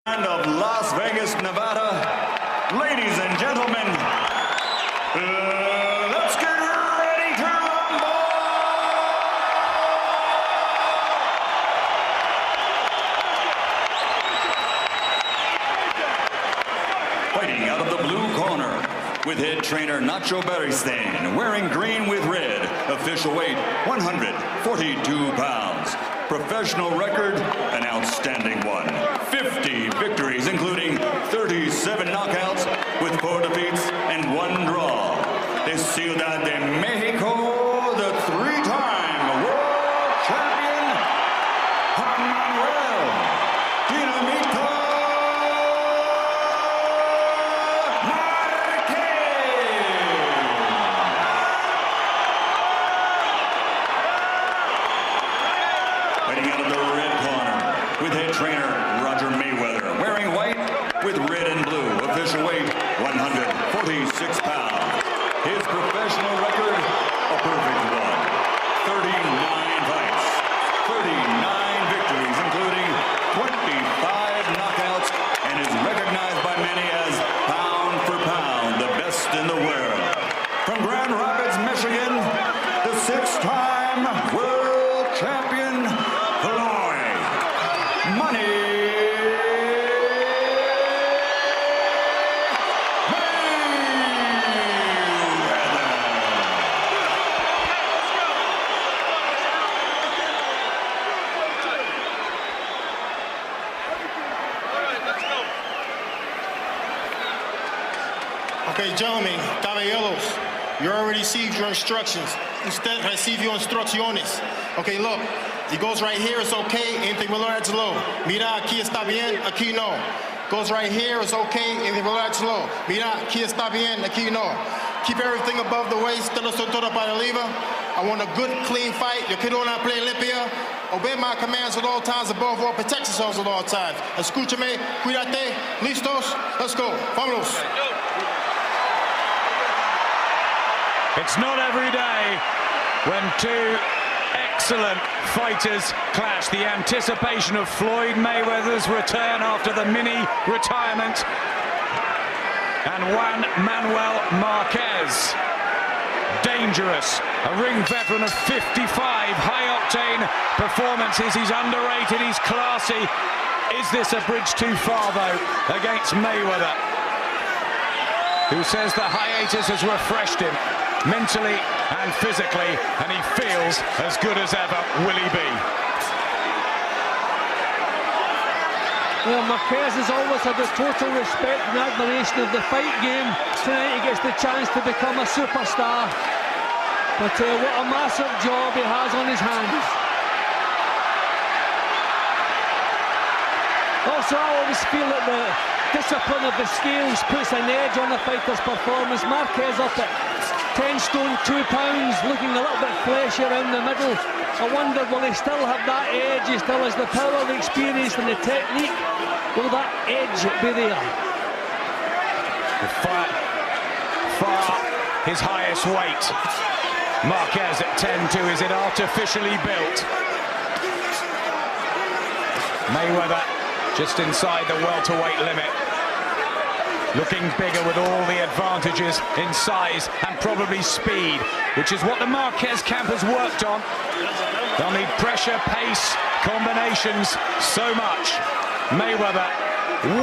Of Las Vegas, Nevada, ladies and gentlemen, let's get ready to rumble! Fighting out of the blue corner, with head trainer Nacho Beristain, wearing green with red, official weight 142 pounds. Professional record, an outstanding one. 50 victories, including 37 knockouts, with 4 defeats and 1 draw. De Ciudad de Mexico, the 3-time world champion, Manuel Dinamita Fighting out of the red corner, with head trainer Roger Mayweather, wearing white with red and blue, official weight 146 pounds. His professional record, a perfect one. 39 fights, 39 victories, including 25 knockouts, and is recognized by many as pound for pound, the best in the world. From Grand Rapids, Michigan, the 6-time world champion, Okay, gentlemen, caballeros, you already received your instructions. Usted recibió instrucciones. Okay, look, he goes right here, it's okay, anything below that's low. Mira, aquí está bien, aquí no. Goes right here, it's okay, anything below that's low. Mira, aquí está bien, aquí no. Keep everything above the waist, de la cintura para arriba. I want a good, clean fight. Yo quiero una pelea limpia. Obey my commands at all times, above all, protect yourselves at all times. Escúchame, cuídate, listos, let's go, vámonos. It's not every day when 2 excellent fighters clash. The anticipation of Floyd Mayweather's return after the mini-retirement, and Juan Manuel Marquez. Dangerous, a ring veteran of 55 high-octane performances. He's underrated, he's classy. Is this a bridge too far, though, against Mayweather, who says the hiatus has refreshed him mentally and physically, and he feels as good as ever. Will he be? Well, Marquez has always had the total respect and admiration of the fight game. Tonight he gets the chance to become a superstar. But what a massive job he has on his hands. Also, I always feel that the discipline of the scales puts an edge on the fighter's performance. Marquez up at 10 stone 2 pounds, looking a little bit fleshy around the middle. I wonder, will he still have that edge? He still has the power, the experience and the technique. Will that edge be there? Far his highest weight. Marquez at 10-2. Is it artificially built? Mayweather just inside the welterweight limit. Looking bigger with all the advantages in size and probably speed, which is what the Marquez camp has worked on. They'll need pressure, pace, combinations, so much. Mayweather,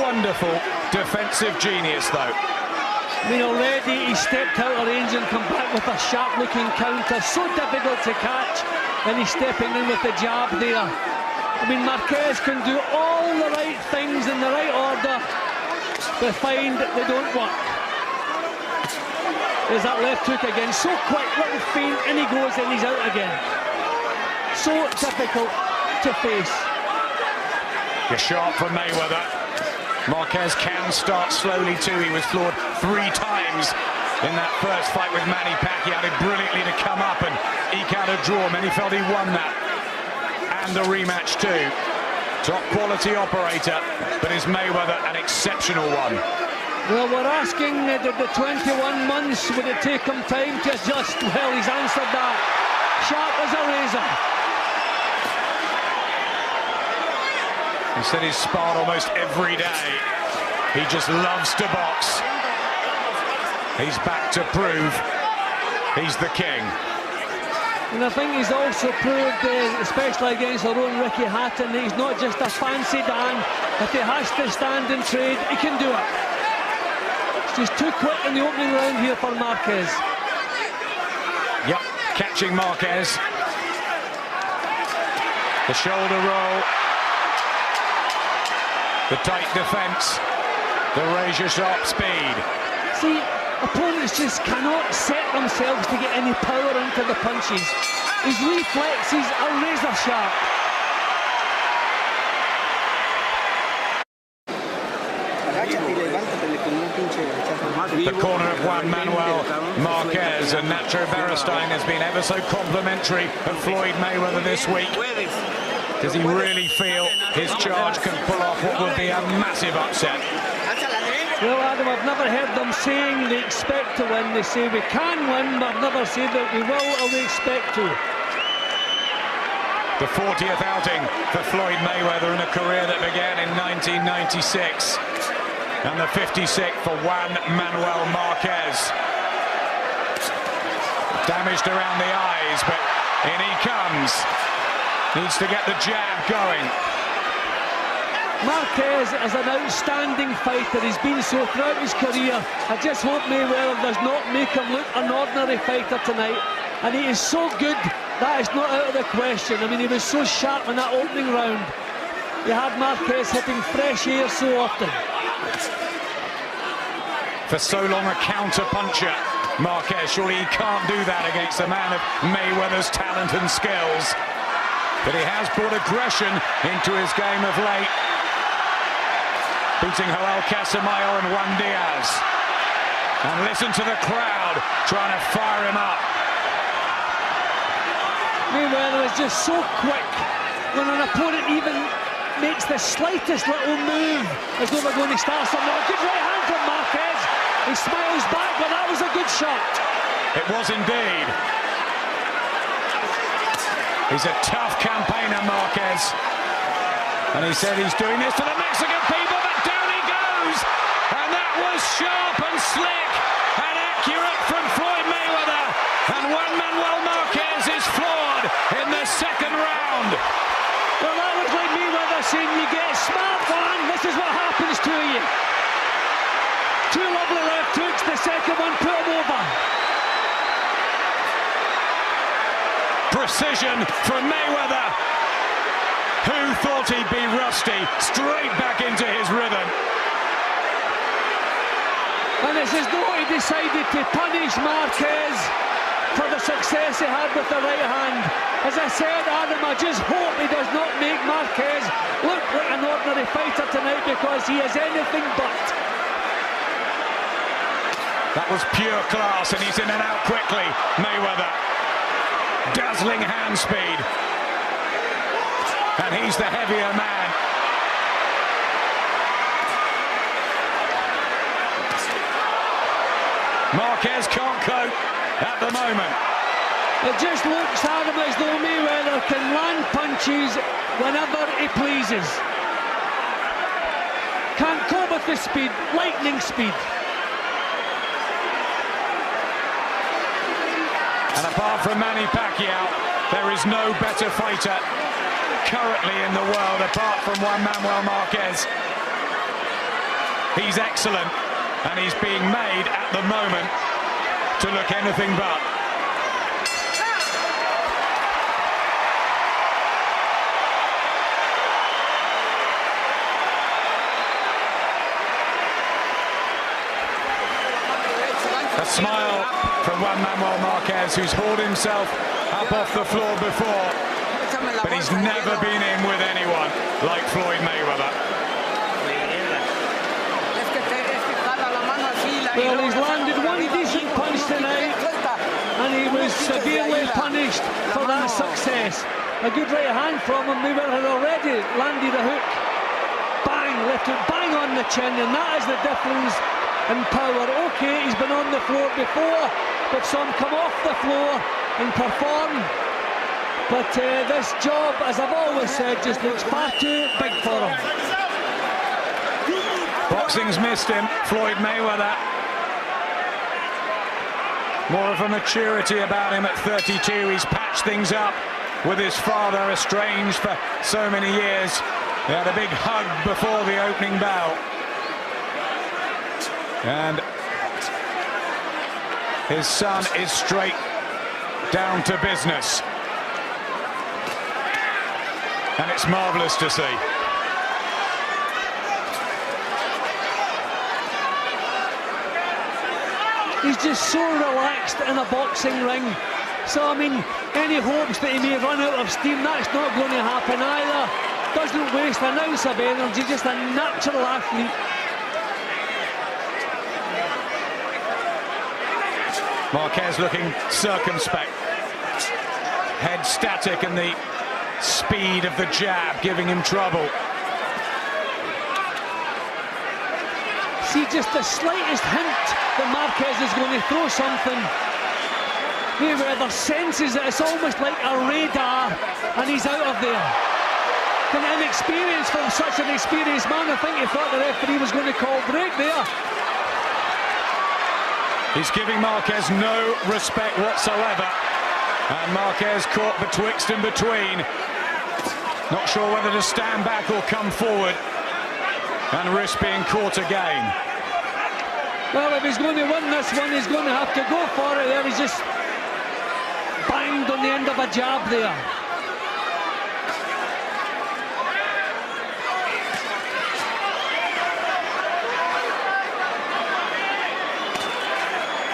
wonderful defensive genius, though. I mean, already he stepped out of range and come back with a sharp-looking counter. So difficult to catch, and he's stepping in with the jab there. I mean, Marquez can do all the right things in the right order, but find that they don't work. There's that left hook again, so quick, little feint, and he goes and he's out again. So difficult to face. You're sharp from Mayweather. Marquez can start slowly too. He was floored 3 times in that first fight with Manny Pacquiao. Did brilliantly to come up and eke out a draw. Many felt he won that. And a rematch too. Top quality operator, but is Mayweather an exceptional one? Well, we're asking, did the 21 months, would it take him time to adjust? Well, he's answered that. Sharp as a razor. He said he's sparred almost every day. He just loves to box. He's back to prove he's the king. And I think he's also proved, especially against our own Ricky Hatton, that he's not just a fancy Dan. If he has to stand and trade, he can do it. It's just too quick in the opening round here for Marquez. Yep, catching Marquez. The shoulder roll. The tight defence. The razor-sharp speed. See, opponents just cannot set themselves to get any power into the punches. His reflexes are razor sharp. The corner of Juan Manuel Marquez, and Nacho Beristain has been ever so complimentary of Floyd Mayweather this week. Does he really feel his charge can pull off what would be a massive upset? Well, Adam, I've never heard them saying they expect to win. They say we can win, but I've never said that we will or we expect to. The 40th outing for Floyd Mayweather in a career that began in 1996. And the 56th for Juan Manuel Marquez. Damaged around the eyes, but in he comes. Needs to get the jab going. Marquez is an outstanding fighter. He's been so throughout his career. I just hope Mayweather does not make him look an ordinary fighter tonight. And he is so good, that is not out of the question. I mean, he was so sharp in that opening round. You had Marquez hitting fresh air so often. For so long a counter-puncher, Marquez, surely he can't do that against a man of Mayweather's talent and skills. But he has brought aggression into his game of late. Beating Joel Casamayo and Juan Diaz. And listen to the crowd trying to fire him up. Mayweather is just so quick when an opponent even makes the slightest little move as though they're going to start something. A good right hand from Marquez. He smiles back, but that was a good shot. It was indeed. He's a tough campaigner, Marquez. And he said he's doing this for the Mexican people, but down he goes. And that was sharp and slick and accurate from Floyd Mayweather. And Juan Manuel Marquez is floored in the second round. Well, that looks like Mayweather saying, you get smart, man, this is what happens to you. Two lovely left hooks, the second one put him over. Precision from Mayweather. Who thought he'd be rusty? Straight back into his rhythm. And it's as though he decided to punish Marquez for the success he had with the right hand. As I said, Adam, I just hope he does not make Marquez look like an ordinary fighter tonight, because he is anything but. That was pure class, and he's in and out quickly, Mayweather. Dazzling hand speed. And he's the heavier man. Marquez can't cope at the moment. It just looks, Adam, as though Mayweather can land punches whenever he pleases. Can't cope with the speed, lightning speed. And apart from Manny Pacquiao, there is no better fighter currently in the world apart from Juan Manuel Marquez. He's excellent, and he's being made at the moment to look anything but. A smile from Juan Manuel Marquez, who's hauled himself up off the floor before, but he's never been in with anyone like Floyd Mayweather. Well, he's landed one decent punch tonight, and he was severely punished for that success. A good right hand from him. Mayweather had already landed a hook. Bang, left hook, bang on the chin, and that is the difference in power. Okay, he's been on the floor before, but some come off the floor and perform But this job, as I've always said, just looks far too big for him. Boxing's missed him, Floyd Mayweather. More of a maturity about him at 32. He's patched things up with his father, estranged for so many years. He had a big hug before the opening bell. And his son is straight down to business. And it's marvellous to see. He's just so relaxed in a boxing ring. So, I mean, any hopes that he may run out of steam, that's not going to happen either. Doesn't waste an ounce of energy, just a natural athlete. Marquez looking circumspect. Head static and the speed of the jab giving him trouble. See just the slightest hint that Marquez is going to throw something. Mayweather senses it, it's almost like a radar, and he's out of there. An inexperience from such an experienced man. I think he thought the referee was going to call break there. He's giving Marquez no respect whatsoever. And Marquez caught betwixt and between. Not sure whether to stand back or come forward and risk being caught again. Well, if he's going to win this one, he's going to have to go for it there. He's just banged on the end of a jab there.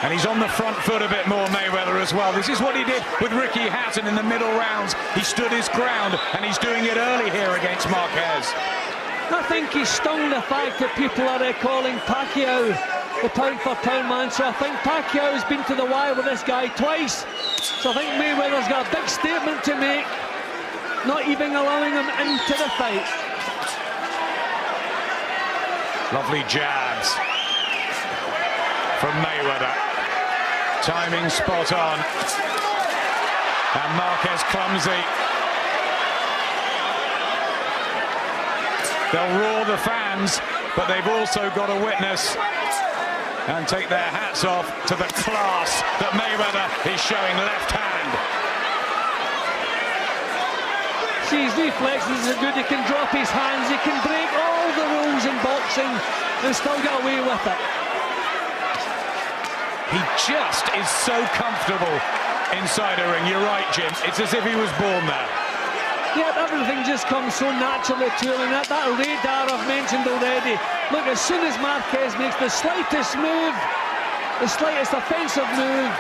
And he's on the front foot a bit more, Mayweather, as well. This is what he did with Ricky Hatton in the middle rounds. He stood his ground, and he's doing it early here against Marquez. I think he's stung the fact that people are calling Pacquiao the pound-for-pound man. So I think Pacquiao has been to the wire with this guy twice. So I think Mayweather's got a big statement to make, not even allowing him into the fight. Lovely jabs from Mayweather. Timing spot on. And Marquez clumsy. They'll roar the fans, but they've also got to witness and take their hats off to the class that Mayweather is showing left hand. See, his reflexes are good. He can drop his hands. He can break all the rules in boxing and still get away with it. He just is so comfortable inside a ring. You're right, Jim. It's as if he was born there. Yeah, everything just comes so naturally to him. And that radar I've mentioned already. Look, as soon as Marquez makes the slightest move, the slightest offensive move,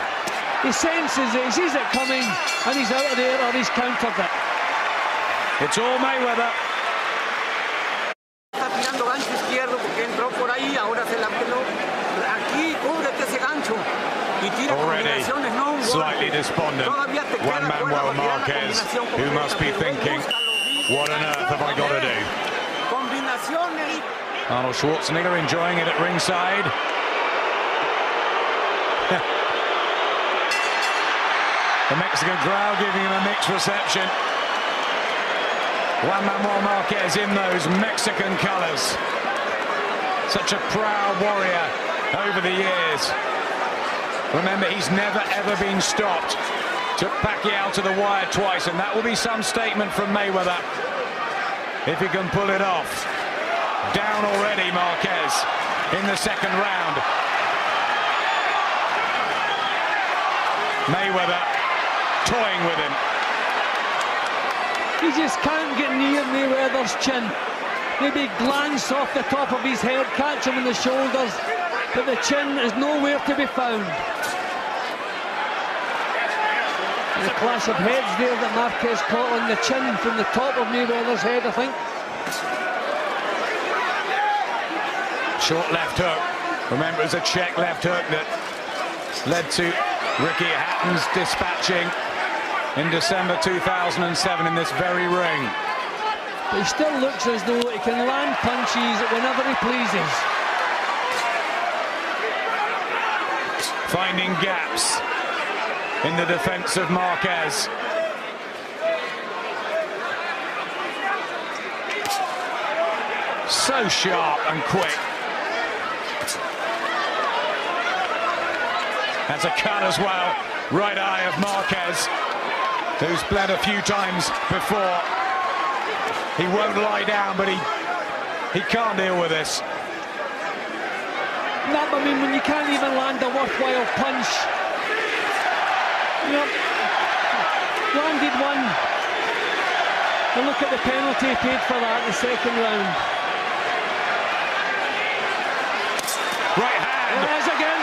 he senses it, he sees it coming, and he's out of there or he's countered it. It's all Mayweather. Está tirando gancho izquierdo porque entró por ahí, ahora se la peló. Aquí, cúbrete ese gancho. Y tira combinaciones, no. Slightly despondent. Juan Manuel Marquez, who must be thinking, what on earth have I got to do? Combinaciones. Arnold Schwarzenegger enjoying it at ringside. The Mexican crowd giving him a mixed reception. Juan Manuel Marquez in those Mexican colours. Such a proud warrior over the years. Remember, he's never ever been stopped. Took Pacquiao to the wire twice, and that will be some statement from Mayweather if he can pull it off. Down already, Marquez, in the second round. Mayweather toying with him. He just can't get near Mayweather's chin. Maybe glance off the top of his head, catch him in the shoulders, but the chin is nowhere to be found. And a clash of heads there that Marquez caught on the chin from the top of Mayweather's head, I think. Short left hook. Remember, it was a check left hook that led to Ricky Hatton's dispatching in December 2007 in this very ring. But he still looks as though he can land punches whenever he pleases. Finding gaps in the defense of Marquez. so sharp and quick. That's a cut as well. Right eye of Marquez, who's bled a few times before. He won't lie down, but he can't deal with this. No, I mean, when you can't even land a worthwhile punch. You know, landed one. And look at the penalty paid for that in the second round. Right hand. There it is again.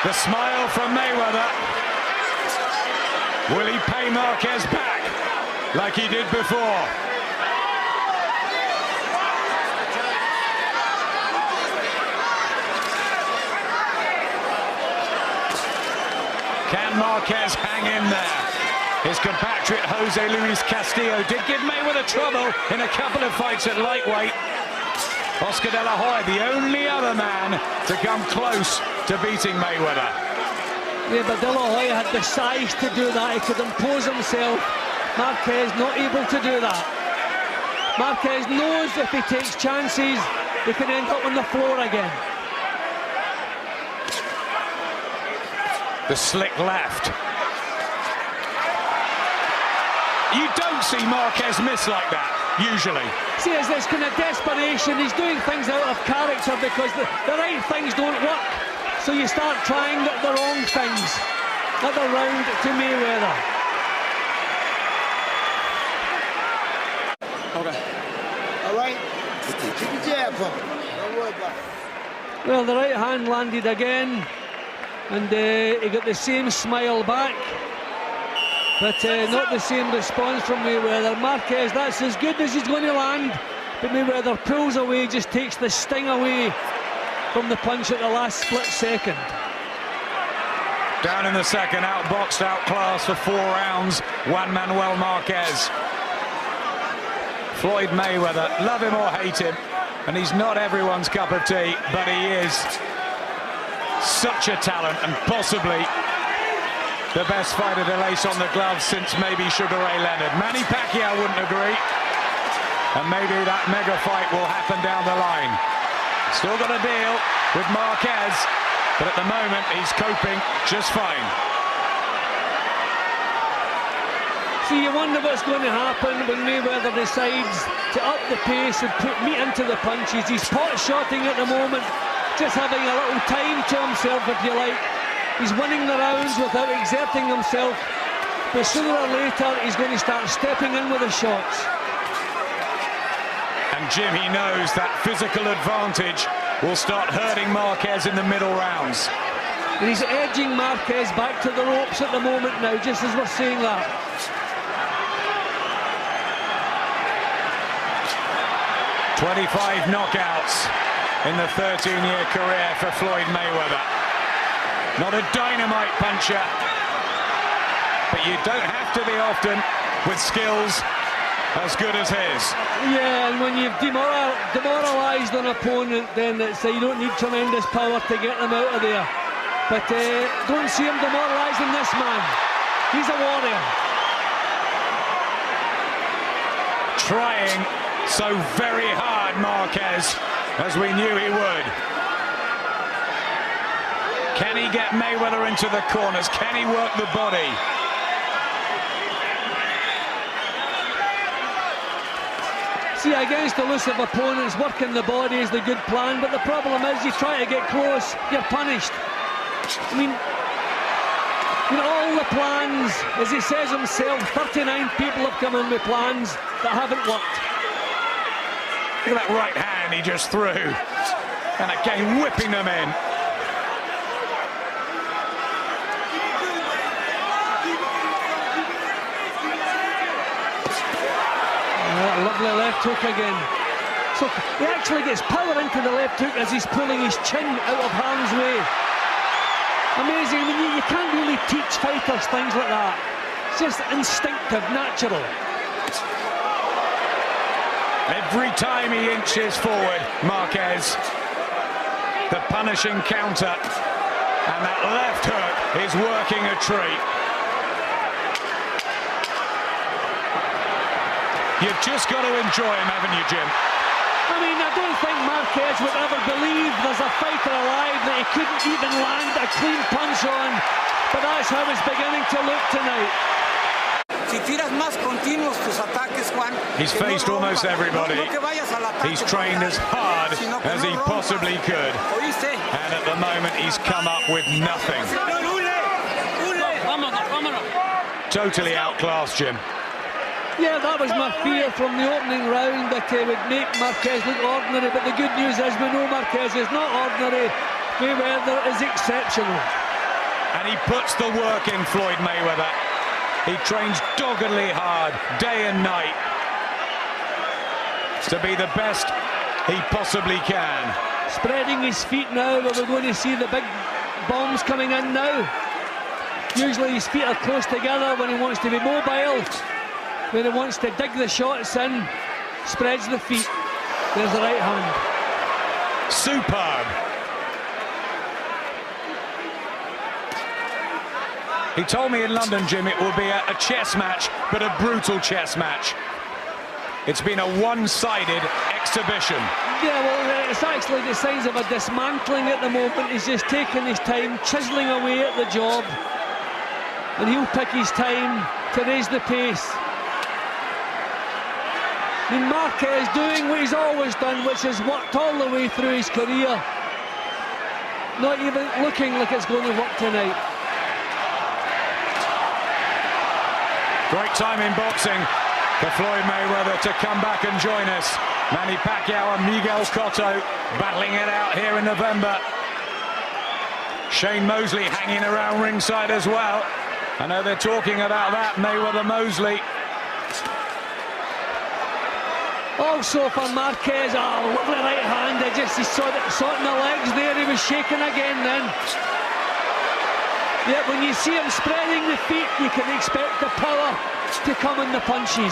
The smile from Mayweather. Will he pay Marquez back like he did before? Can Marquez hang in there? His compatriot Jose Luis Castillo did give Mayweather trouble in a couple of fights at lightweight. Oscar De La Hoya, the only other man to come close to beating Mayweather. Yeah, but De La Hoya had the size to do that. He could impose himself. Marquez not able to do that. Marquez knows if he takes chances, he can end up on the floor again. The slick left. You don't see Marquez miss like that, usually. See, it's this kind of desperation. He's doing things out of character because the right things don't work. So you start trying the wrong things. Another round to Mayweather. Okay. All right. Keep your jab from me. Don't worry about it. Well, the right hand landed again. And he got the same smile back, but not the same response from Mayweather. Marquez, that's as good as he's going to land, but Mayweather pulls away, just takes the sting away from the punch at the last split second. Down in the second, outboxed, outclassed for 4 rounds, Juan Manuel Marquez. Floyd Mayweather, love him or hate him, and he's not everyone's cup of tea, but he is such a talent, and possibly the best fighter to lace on the gloves since maybe Sugar Ray Leonard. Manny Pacquiao wouldn't agree, and maybe that mega fight will happen down the line. Still got a deal with Marquez, but at the moment he's coping just fine. So you wonder what's going to happen when Mayweather decides to up the pace and put meat into the punches. He's pot-shotting at the moment, just having a little time to himself, if you like. He's winning the rounds without exerting himself, but sooner or later he's going to start stepping in with the shots. And Jim, he knows that physical advantage will start hurting Marquez in the middle rounds. And he's edging Marquez back to the ropes at the moment now, just as we're seeing that. "25 knockouts in the 13-year career for Floyd Mayweather. Not a dynamite puncher, but you don't have to be often with skills as good as his. Yeah, and when you've demoralised an opponent, then you don't need tremendous power to get them out of there. But don't see him demoralising this man. He's a warrior. Trying so very hard, Marquez, as we knew he would. Can he get Mayweather into the corners? Can he work the body? See, against elusive opponents, working the body is the good plan, but the problem is you try to get close, you're punished. I mean, all the plans, as he says himself, 39 people have come in with plans that haven't worked. Look at that right hand he just threw. And again, whipping them in. That lovely left hook again. So he actually gets power into the left hook as he's pulling his chin out of harm's way. Amazing. I mean, you can't really teach fighters things like that. It's just instinctive, natural. Every time he inches forward, Marquez, the punishing counter, and that left hook is working a treat. You've just got to enjoy him, haven't you, Jim? I mean, I don't think Marquez would ever believe there's a fighter alive that he couldn't even land a clean punch on, but that's how it's beginning to look tonight. He's faced almost everybody. He's trained as hard as he possibly could. And at the moment, he's come up with nothing. Totally outclassed, Jim. Yeah, that was my fear from the opening round, that he would make Marquez look ordinary. But the good news is we know Marquez is not ordinary. Mayweather is exceptional. And he puts the work in, Floyd Mayweather. He trains doggedly hard, day and night, to be the best he possibly can. Spreading his feet now, but we're going to see the big bombs coming in now. Usually his feet are close together when he wants to be mobile. When he wants to dig the shots in, spreads the feet. There's the right hand. Superb. He told me in London, Jim, it will be a chess match, but a brutal chess match. It's been a one-sided exhibition. Yeah, well, it's actually the signs of a dismantling at the moment. He's just taking his time, chiseling away at the job, and he'll pick his time to raise the pace. I mean, Marquez doing what he's always done, which is worked all the way through his career. Not even looking like it's going to work tonight. Great time in boxing for Floyd Mayweather to come back and join us. Manny Pacquiao and Miguel Cotto battling it out here in November. Shane Mosley hanging around ringside as well. I know they're talking about that, Mayweather-Mosley. Also for Marquez, lovely right hand. He saw it in the legs there. He was shaking again then. Yeah, when you see him spreading the feet, you can expect the power to come in the punches.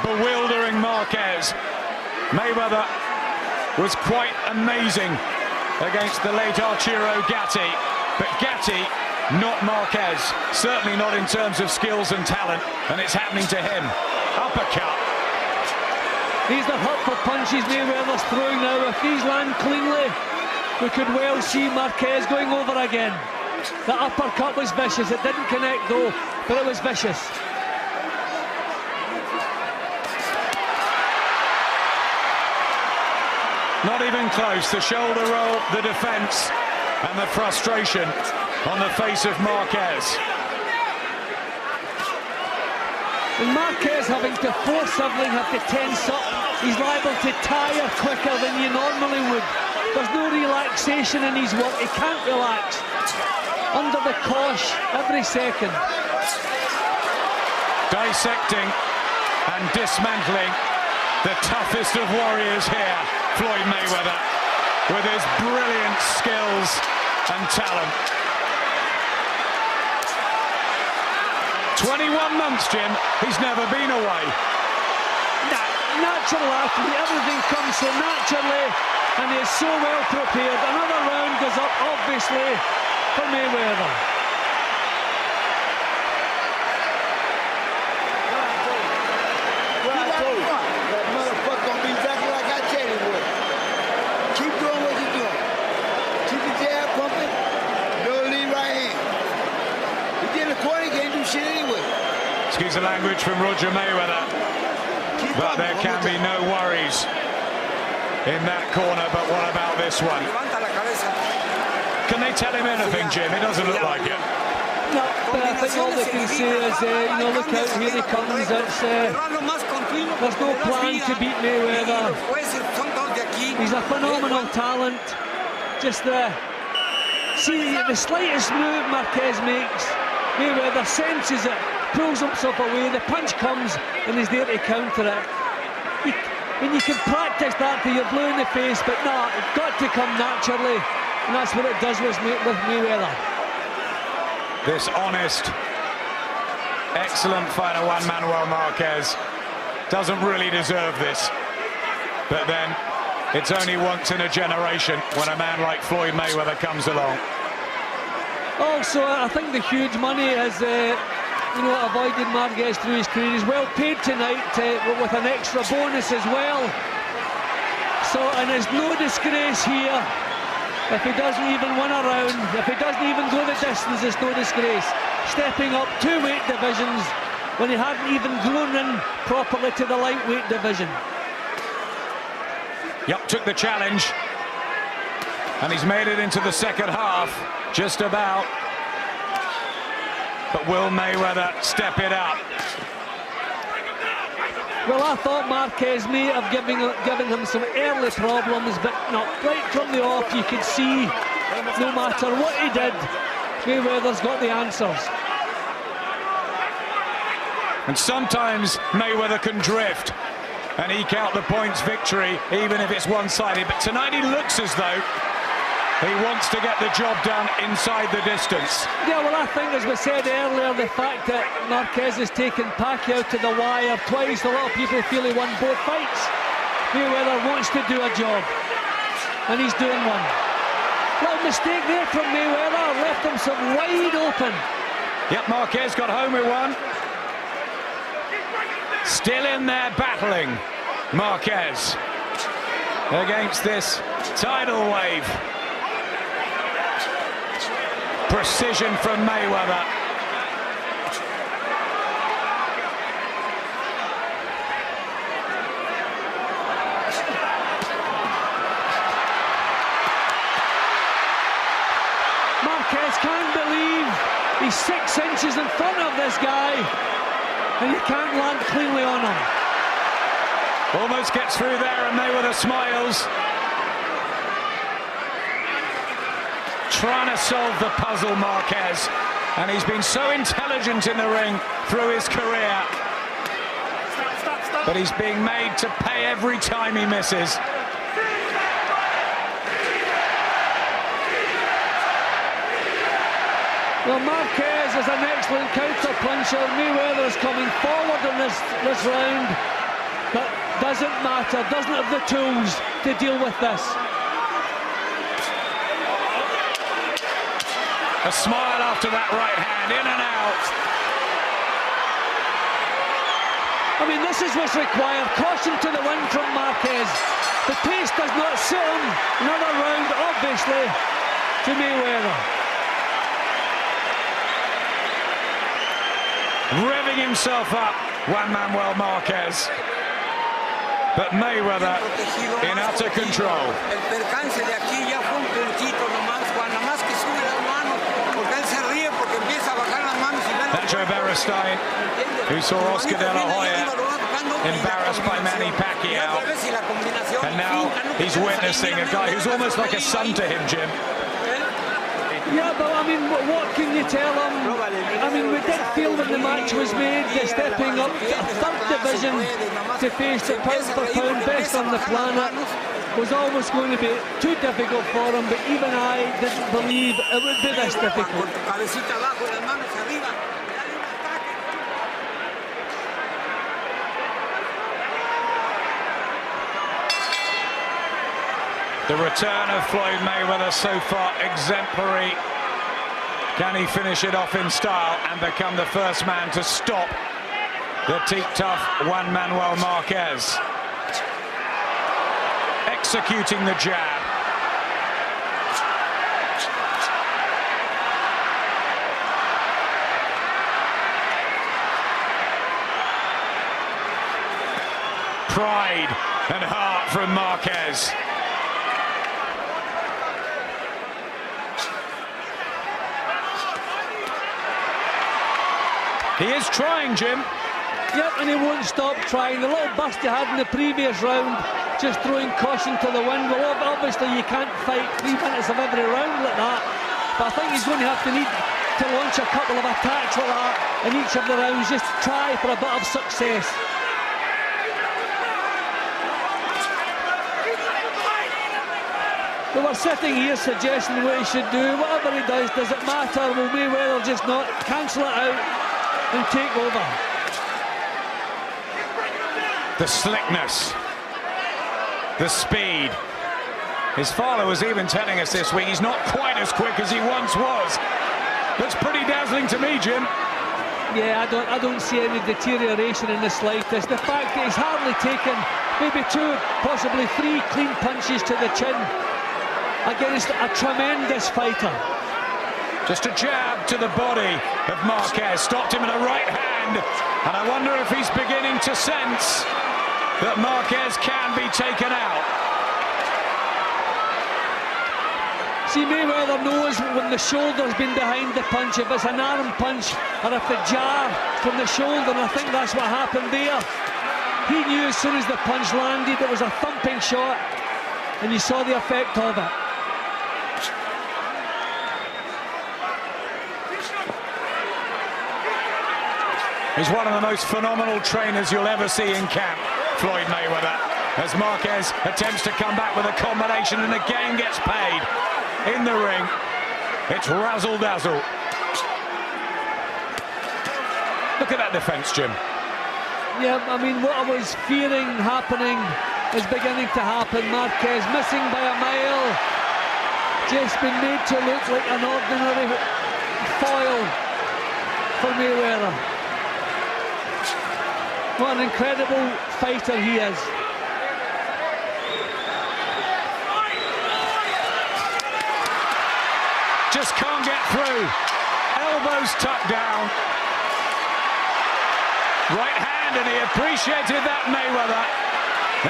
Bewildering Marquez. Mayweather was quite amazing against the late Arturo Gatti, but Gatti, not Marquez, certainly not in terms of skills and talent, and it's happening to him. Uppercut. These are hurtful punches Mayweather's throwing now. If these land cleanly, we could well see Marquez going over again. The uppercut was vicious. It didn't connect though, but it was vicious. Not even close. The shoulder roll, the defense, and the frustration on the face of Marquez. And Marquez having to force everything, have to tense up. He's liable to tire quicker than you normally would. There's no relaxation in his work. He can't relax. Under the cosh every second. Dissecting and dismantling the toughest of warriors here, Floyd Mayweather, with his brilliant skills and talent. 21 months, Jim, he's never been away. Natural athlete, everything comes so naturally, and he is so well prepared. Another round goes up, obviously, for Mayweather. That motherfucker gonna be exactly like I said he would. Keep doing what you're doing. Keep the jab pumping. No lead right hand. You get in the corner, you can't do shit anyway. Excuse the language from Roger Mayweather. But there can be no worries in that corner. But what about this one? Can they tell him anything, Jim? It doesn't look like it. No, but I think all they can say is, look out, here he comes. There's no plan to beat Mayweather. He's a phenomenal talent. Just see the slightest move Marquez makes, Mayweather senses it, pulls himself away, the punch comes, and he's there to counter it. You can practice that till you're blue in the face, but no, it's got to come naturally, and that's what it does with Mayweather. This honest, excellent fighter, Juan Manuel Marquez, doesn't really deserve this. But then, it's only once in a generation when a man like Floyd Mayweather comes along. Also, I think the huge money has avoided Marquez through his career. He's well paid tonight with an extra bonus as well. So, and there's no disgrace here. If he doesn't even win a round, if he doesn't even go the distance, there's no disgrace. Stepping up 2 weight divisions when he hadn't even grown in properly to the lightweight division. Yup, took the challenge. And he's made it into the second half, just about. But will Mayweather step it up? Well, I thought Marquez may have given him some early problems, but no, right from the off you could see, no matter what he did, Mayweather's got the answers. And sometimes Mayweather can drift and eke out the points victory, even if it's one-sided. But tonight he looks as though he wants to get the job done inside the distance. Yeah, well, I think, as we said earlier, the fact that Marquez has taken Pacquiao to the wire twice, a lot of people feel he won both fights. Mayweather wants to do a job, and he's doing one. Little mistake there from Mayweather, left him some wide open. Yep, Marquez got home with one. Still in there battling, Marquez, against this tidal wave. Precision from Mayweather. Marquez can't believe he's 6 inches in front of this guy, and he can't land cleanly on him. Almost gets through there, and Mayweather smiles. Trying to solve the puzzle, Marquez, and he's been so intelligent in the ring through his career. But he's being made to pay every time he misses. Well, Marquez is an excellent counter-puncher. Mayweather is coming forward in this round, but doesn't matter, doesn't have the tools to deal with this. A smile after that right hand, in and out. I mean, this is what's required. Caution to the wind from Marquez. The pace does not suit him. Another round, obviously, to Mayweather. Revving himself up, Juan Manuel Marquez. But Mayweather in utter control. El percance de aquí ya fue un puntito nomás, cuando más que sube las manos, porque él se ríe porque empieza a bajar las manos y ve la... Nacho Beristain, who saw Oscar De La Hoya embarrassed by Manny Pacquiao. And now he's witnessing a guy who's almost like a son to him, Jim. Yeah, but I mean, what can you tell him? I mean, we did feel when the match was made, the stepping up to a third division to face the pound for pound best on the planet was almost going to be too difficult for him, but even I didn't believe it would be this difficult. The return of Floyd Mayweather so far exemplary. Can he finish it off in style and become the first man to stop the teak-tough Juan Manuel Marquez? Executing the jab. Pride and heart from Marquez. He is trying, Jim. Yep, and he won't stop trying. The little burst he had in the previous round, just throwing caution to the wind. Well, obviously you can't fight 3 minutes of every round like that, but I think he's going to have to need to launch a couple of attacks like that in each of the rounds, just to try for a bit of success. We were sitting here suggesting what he should do. Whatever he does it matter? Will Mayweather just not cancel it out and take over? The slickness, the speed. His father was even telling us this week he's not quite as quick as he once was. Looks pretty dazzling to me, Jim. Yeah, I don't see any deterioration in the slightest. The fact that he's hardly taken maybe 2, possibly 3 clean punches to the chin against a tremendous fighter. Just a jab to the body of Marquez, stopped him in a right hand, and I wonder if he's beginning to sense that Marquez can be taken out. See, Mayweather knows when the shoulder's been behind the punch, if it's an arm punch or if the jar from the shoulder, and I think that's what happened there. He knew as soon as the punch landed it was a thumping shot, and you saw the effect of it. He's one of the most phenomenal trainers you'll ever see in camp, Floyd Mayweather, as Marquez attempts to come back with a combination and again gets paid. In the ring, it's razzle-dazzle. Look at that defense, Jim. Yeah, I mean, what I was fearing happening is beginning to happen. Marquez missing by a mile, just been made to look like an ordinary foil for Mayweather. What an incredible fighter he is. Just can't get through. Elbows tucked down. Right hand, and he appreciated that, Mayweather.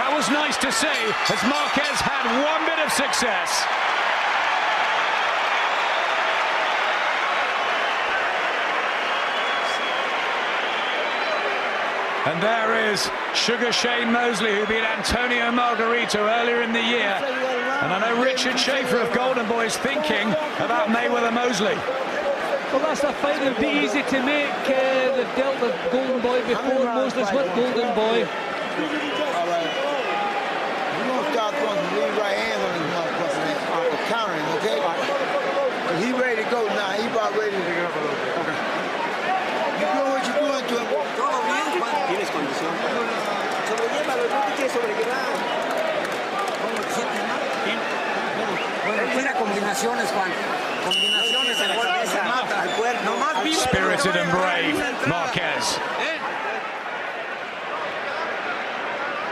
That was nice to see, as Marquez had one bit of success. And there is Sugar Shane Mosley, who beat Antonio Margarito earlier in the year. And I know Richard Schaefer of Golden Boy is thinking about Mayweather-Mosley. Well, that's a fight that would be easy to make. They've dealt with Golden Boy before. Mosley's with Golden Boy. All right. We're going to start throwing some lead right hands on this motherfucker, countering, okay? Because he's ready to go now. He's about ready to go. Okay. You doing what you're doing to him? Todo bien, Juan. Tienes condición. Sobrellévalo, no te quieres sobrellevar. ¿Cómo te sientes, no? Bien. Bueno, tira combinaciones, Juan. Combinaciones en la cabeza. Mata al cuerpo. Spirited and brave, Marquez.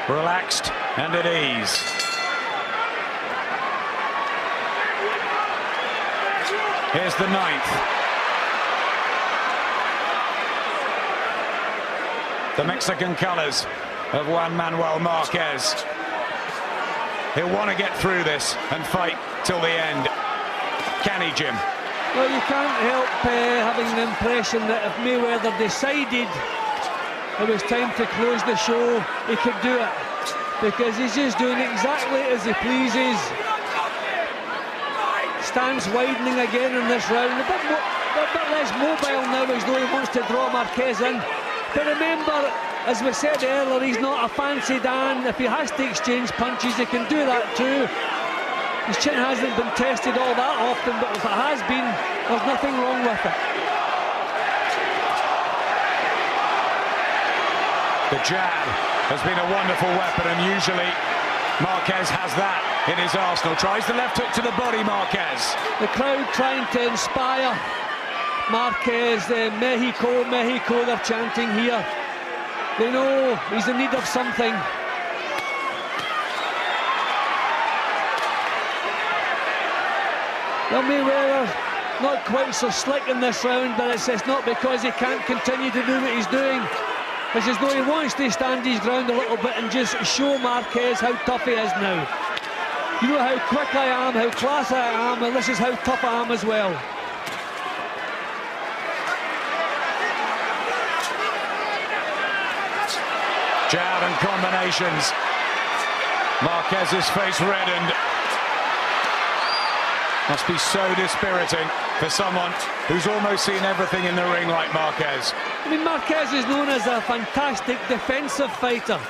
Relaxed and at ease. Here's the 9th. The Mexican colors of Juan Manuel Marquez. He'll want to get through this and fight till the end. Can he, Jim? Well, you can't help having the impression that if Mayweather decided it was time to close the show, he could do it. Because he's just doing exactly as he pleases. Stance widening again in this round. A bit less mobile now, as though he wants to draw Marquez in. But remember, as we said earlier, he's not a fancy Dan. If he has to exchange punches, he can do that too. His chin hasn't been tested all that often, but if it has been, there's nothing wrong with it. The jab has been a wonderful weapon, and usually Marquez has that in his arsenal. Tries the left hook to the body, Marquez. The crowd trying to inspire Marquez. Mexico, Mexico, they're chanting here. They know he's in need of something. Well, Mayweather not quite so slick in this round, but it's not because he can't continue to do what he's doing. It's as though he wants to stand his ground a little bit and just show Marquez how tough he is now. You know how quick I am, how classy I am, and this is how tough I am as well. Jab and combinations. Marquez's face reddened. Must be so dispiriting for someone who's almost seen everything in the ring like Marquez. I mean, Marquez is known as a fantastic defensive fighter,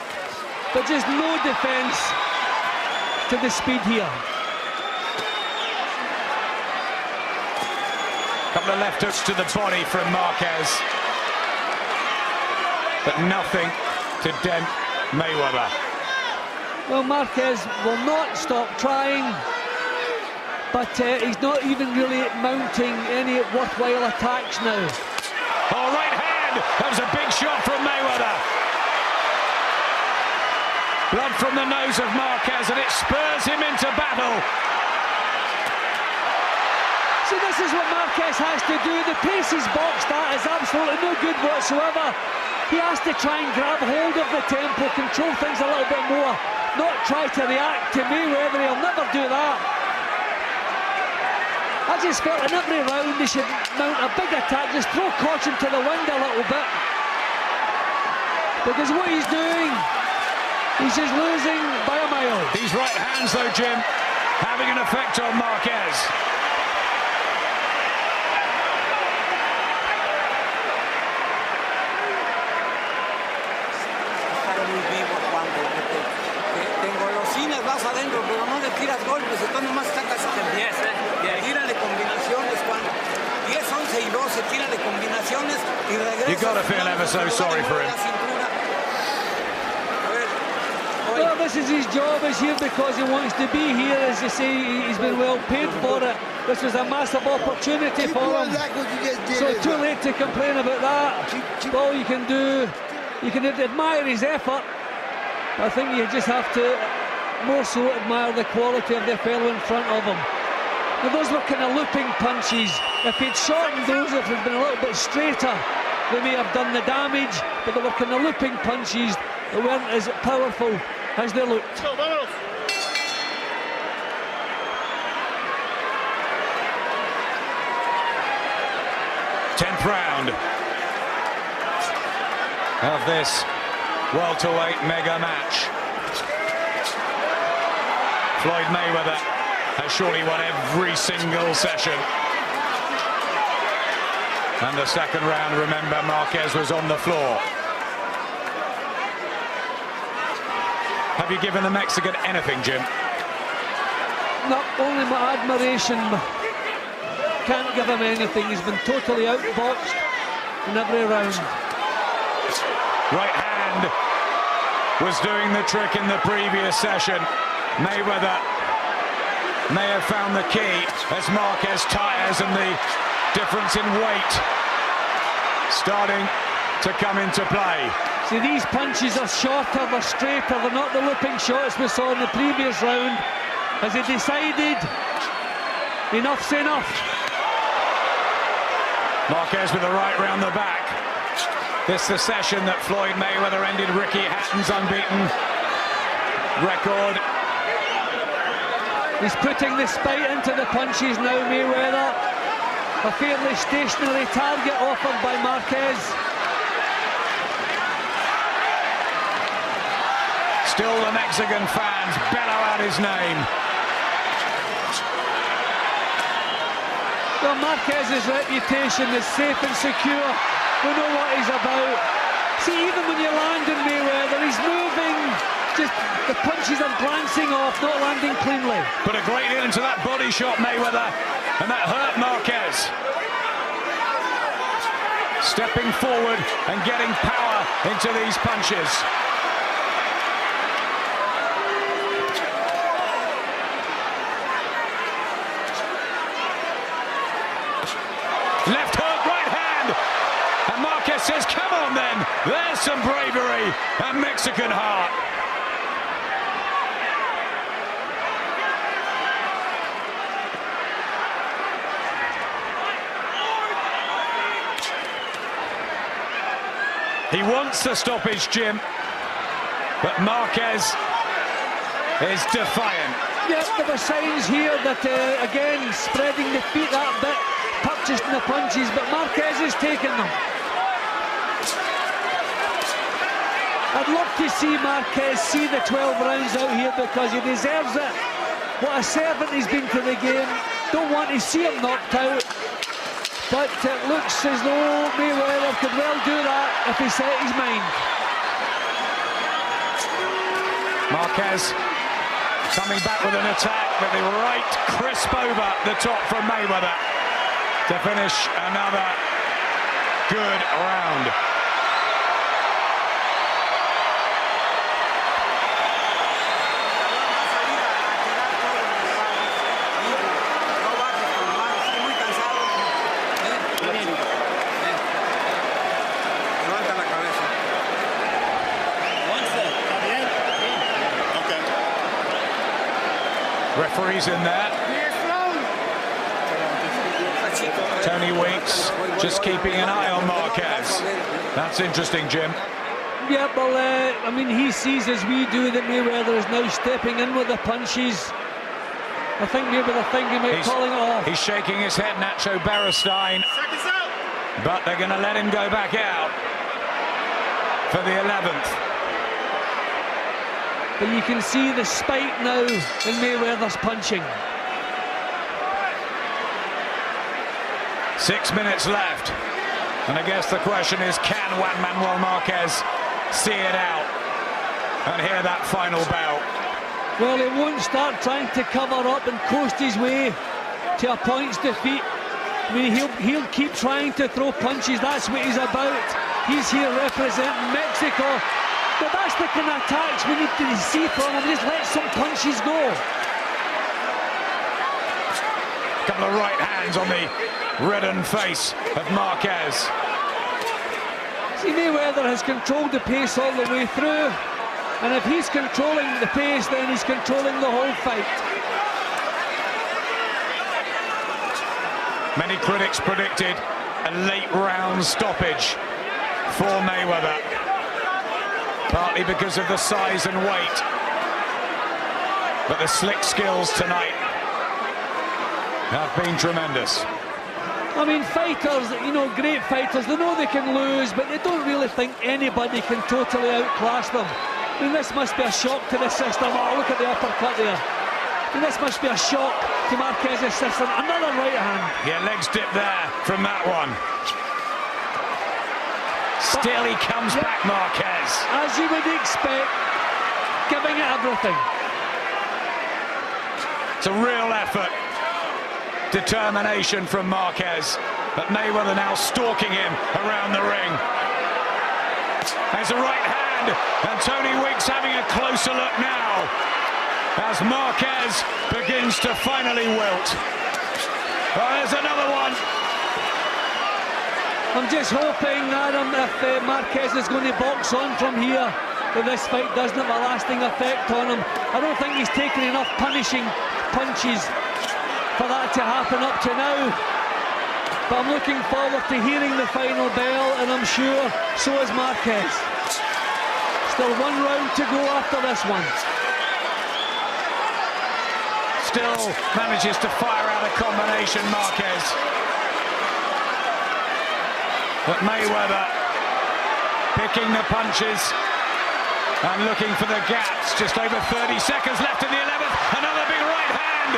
but just no defense to the speed here. Couple of left hooks to the body from Marquez, but nothing to dent Mayweather. Well, Marquez will not stop trying, but he's not even really mounting any worthwhile attacks now. Oh, right hand! hand. That was a big shot from Mayweather. Blood from the nose of Marquez, and it spurs him into battle. See, this is what Marquez has to do. The pace he's boxed at is absolutely no good whatsoever. He has to try and grab hold of the tempo, control things a little bit more, not try to react to Mayweather. He'll never do that. I just felt in every round he should mount a big attack, just throw caution to the wind a little bit. Because what he's doing, he's just losing by a mile. These right hands, though, Jim, having an effect on Marquez. Tengo los cines, vas adentro, pero no le tiras golpes, entonces nomás sacas tírale combinaciones, Juan. 10, 11 y 12, tírale combinaciones y regresa. You've got to feel ever so sorry for him. Well, this is his job. He's here because he wants to be here. As you say, he's been well paid for it. This was a massive opportunity for him. So too late to complain about that. All you can do, you can admire his effort. I think you just have to more so admire the quality of the fellow in front of him. Now, those were kind of looping punches. If he'd shortened those, if he'd been a little bit straighter, they may have done the damage, but they were kind of looping punches that weren't as powerful as they looked. 10th round of this welterweight mega match. Floyd Mayweather has surely won every single session. And the second round, remember, Marquez was on the floor. Have you given the Mexican anything, Jim? Not only my admiration, can't give him anything. He's been totally outboxed in every round. Right hand was doing the trick in the previous session. Mayweather may have found the key as Marquez tires and the difference in weight starting to come into play. See, these punches are shorter, they're straighter, they're not the looping shots we saw in the previous round. As he decided, enough's enough. Marquez with a right round the back. This the session that Floyd Mayweather ended Ricky Hatton's unbeaten record. He's putting the spite into the punches now, Mayweather. A fairly stationary target offered by Marquez. Still the Mexican fans bellow out his name. Well, Marquez's reputation is safe and secure. We know what he's about. See, even when you're landing Mayweather, he's moving. Just the punches are glancing off, not landing cleanly. Put a great hit into that body shot, Mayweather, and that hurt Marquez. Stepping forward and getting power into these punches. Left hook, right hand, and Marquez says, come on then, there's some bravery and Mexican heart. He wants the stoppage, Jim, but Marquez is defiant. Yes, there were signs here that, again, spreading the feet that bit, purchasing the punches, but Marquez is taking them. I'd love to see Marquez see the 12 rounds out here because he deserves it. What a servant he's been to the game. Don't want to see him knocked out. But it looks as though Mayweather could well do that if he set his mind. Marquez coming back with an attack, but the right crisp over the top from Mayweather to finish another good round. Referee's in there. Tony Weeks just keeping an eye on Marquez. That's interesting, Jim. Yeah, well, I mean, he sees as we do that Mayweather is now stepping in with the punches. I think Mayweather thinking about calling it off. He's shaking his head, Nacho Beristain. But they're going to let him go back out for the 11th. But you can see the spite now in Mayweather's punching. 6 minutes left. And I guess the question is, can Juan Manuel Marquez see it out and hear that final bout? Well, he won't start trying to cover up and coast his way to a points defeat. I mean, he'll keep trying to throw punches. That's what he's about. He's here representing Mexico. But that's the kind of attacks we need to see from him. Just let some punches go. A couple of right hands on the reddened face of Marquez. See, Mayweather has controlled the pace all the way through. And if he's controlling the pace, then he's controlling the whole fight. Many critics predicted a late round stoppage for Mayweather, partly because of the size and weight. But the slick skills tonight have been tremendous. I mean, fighters, you know, great fighters, they know they can lose, but they don't really think anybody can totally outclass them. I mean, this must be a shock to the system. Oh, look at the uppercut there. I mean, this must be a shock to Marquez's system. Another right hand. Yeah, legs dip there from that one. Still he comes back, Marquez. As you would expect, giving it everything. It's a real effort. Determination from Marquez. But Mayweather now stalking him around the ring. There's a right hand. And Tony Weeks having a closer look now as Marquez begins to finally wilt. Oh, there's another one. I'm just hoping, Adam, if Marquez is going to box on from here, that this fight doesn't have a lasting effect on him. I don't think he's taken enough punishing punches for that to happen up to now. But I'm looking forward to hearing the final bell, and I'm sure so is Marquez. Still one round to go after this one. Still manages to fire out a combination, Marquez. But Mayweather picking the punches and looking for the gaps. Just over 30 seconds left in the 11th. Another big right hand.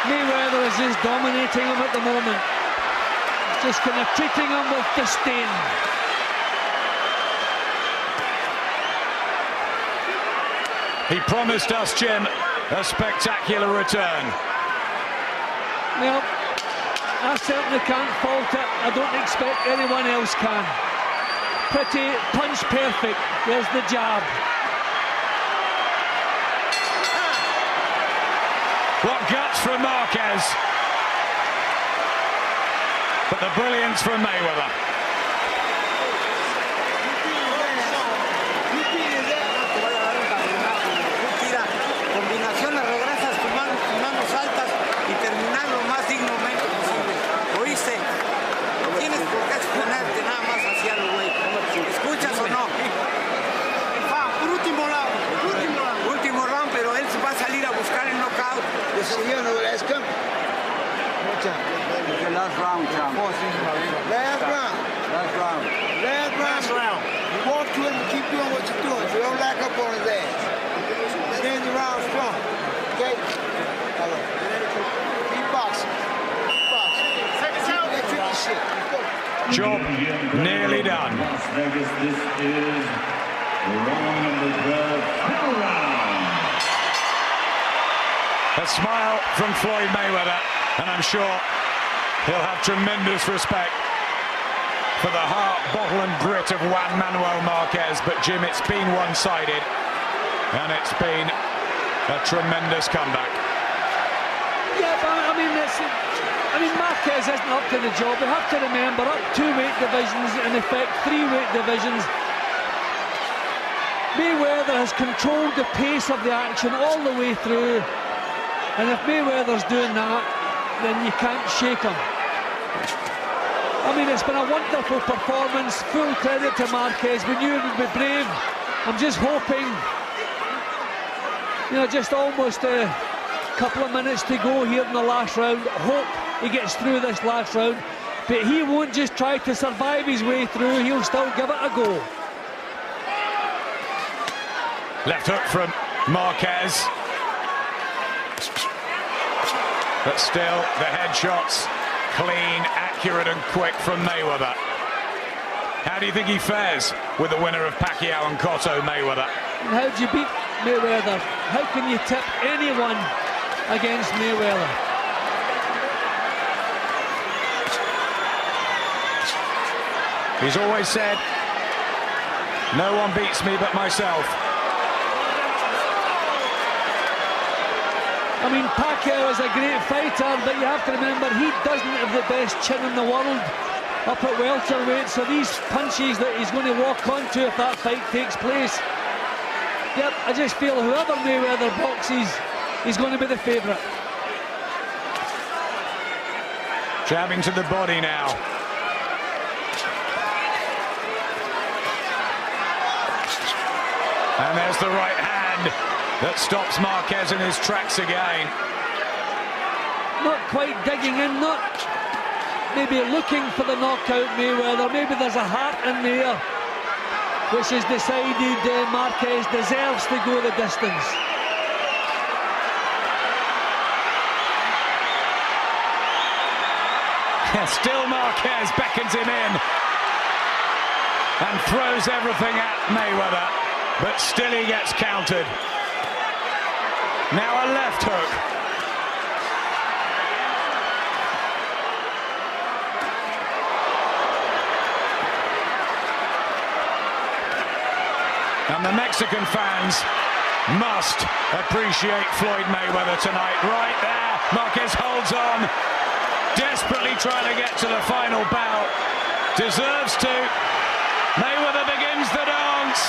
Mayweather is just dominating him at the moment. Just kind of treating him with disdain. He promised us, Jim, a spectacular return. Well, I certainly can't fault it. I don't expect anyone else can. Pretty punch perfect. There's the jab. What guts from Marquez. But the brilliance from Mayweather. Combinaciones, regresas tus manos altas y terminar lo más dignamente posible. ¿Oíste? Tienes por qué exponerte nada más hacia el güey. ¿Escuchas o no? Último round. Último round, pero él va a salir a buscar el knockout. You know that's coming. The last round, champ. Last round. Last round. Last round. You walk to him and keep doing what you're doing, so don't lock up on his ass. Then the round strong. Okay? Keep boxing. Keep boxing. Keep that tricky shit. Job nearly done. Las Vegas, this is round number 12, final round. A smile from Floyd Mayweather, and I'm sure he'll have tremendous respect for the heart, bottle and grit of Juan Manuel Marquez. But Jim, it's been one-sided, and it's been a tremendous comeback. Yeah, but I mean, Marquez isn't up to the job. We have to remember, up 2 weight divisions, in effect 3 weight divisions. Mayweather has controlled the pace of the action all the way through, and if Mayweather's doing that, then you can't shake him. I mean, it's been a wonderful performance. Full credit to Marquez. We knew he would be brave. I'm just hoping, you know, just almost a couple of minutes to go here in the last round. Hope he gets through this last round, but he won't just try to survive his way through. He'll still give it a go. Left hook from Marquez. But still, the headshots clean, accurate and quick from Mayweather. How do you think he fares with the winner of Pacquiao and Cotto, Mayweather? How do you beat Mayweather? How can you tip anyone against Mayweather? He's always said, no one beats me but myself. I mean, Pacquiao is a great fighter, but you have to remember he doesn't have the best chin in the world up at welterweight, so these punches that he's going to walk onto if that fight takes place, yep, I just feel whoever Mayweather boxes, he's going to be the favourite. Jabbing to the body now. And there's the right hand that stops Marquez in his tracks again. Not quite digging in, not maybe looking for the knockout Mayweather. Maybe there's a heart in there which has decided Marquez deserves to go the distance. Still Marquez beckons him in and throws everything at Mayweather, but still he gets countered. Now a left hook. And the Mexican fans must appreciate Floyd Mayweather tonight. Right there, Marquez holds on, desperately trying to get to the final bout. Deserves to. Mayweather begins the dance.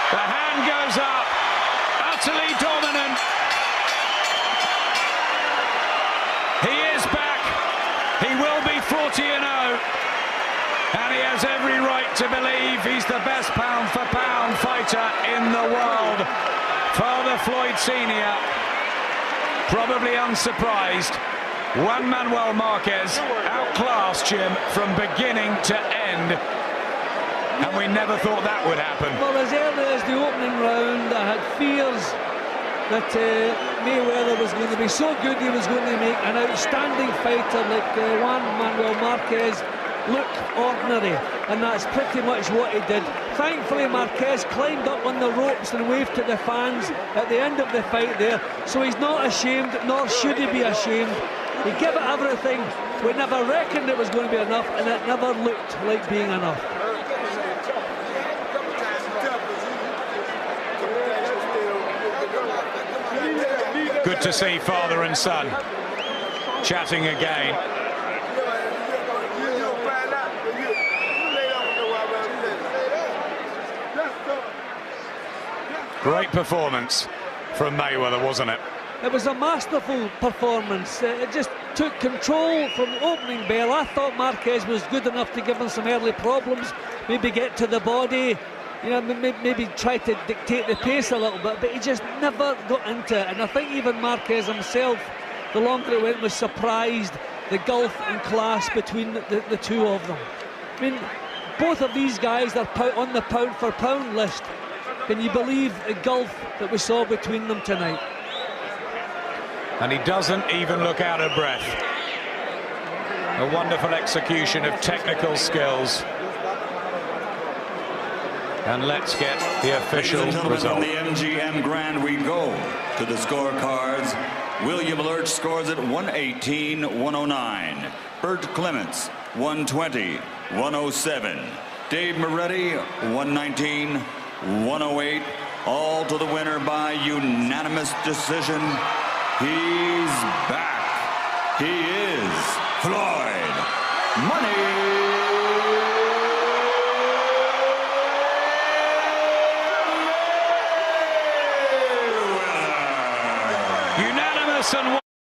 The hand goes up. Utterly dominant. He is back. He will be 40-0. And he has every right to believe he's the best pound-for-pound fighter in the world. Father Floyd Sr., probably unsurprised. Juan Manuel Marquez outclassed Jim from beginning to end. And we never thought that would happen. Well, as early as the opening round, I had fears that Mayweather was going to be so good he was going to make an outstanding fighter like Juan Manuel Marquez look ordinary, and that's pretty much what he did. Thankfully, Marquez climbed up on the ropes and waved to the fans at the end of the fight there, so he's not ashamed, nor should he be ashamed. He gave it everything. We never reckoned it was going to be enough, and it never looked like being enough. Good to see father and son chatting again. Great performance from Mayweather, wasn't it? It was a masterful performance. It just took control from the opening bell. I thought Marquez was good enough to give him some early problems, maybe get to the body, you know, maybe try to dictate the pace a little bit, but he just never got into it. And I think even Marquez himself, the longer it went, was surprised the gulf in class between the two of them. I mean, both of these guys are on the pound-for-pound list. Can you believe the gulf that we saw between them tonight? And he doesn't even look out of breath. A wonderful execution of technical skills. And let's get the official result. From the MGM Grand we go to the scorecards. William Lurch scores at 118-109. Bert Clements 120-107. Dave Moretti 119-108. All to the winner by unanimous decision. He's back. He is Floyd Money Tyson.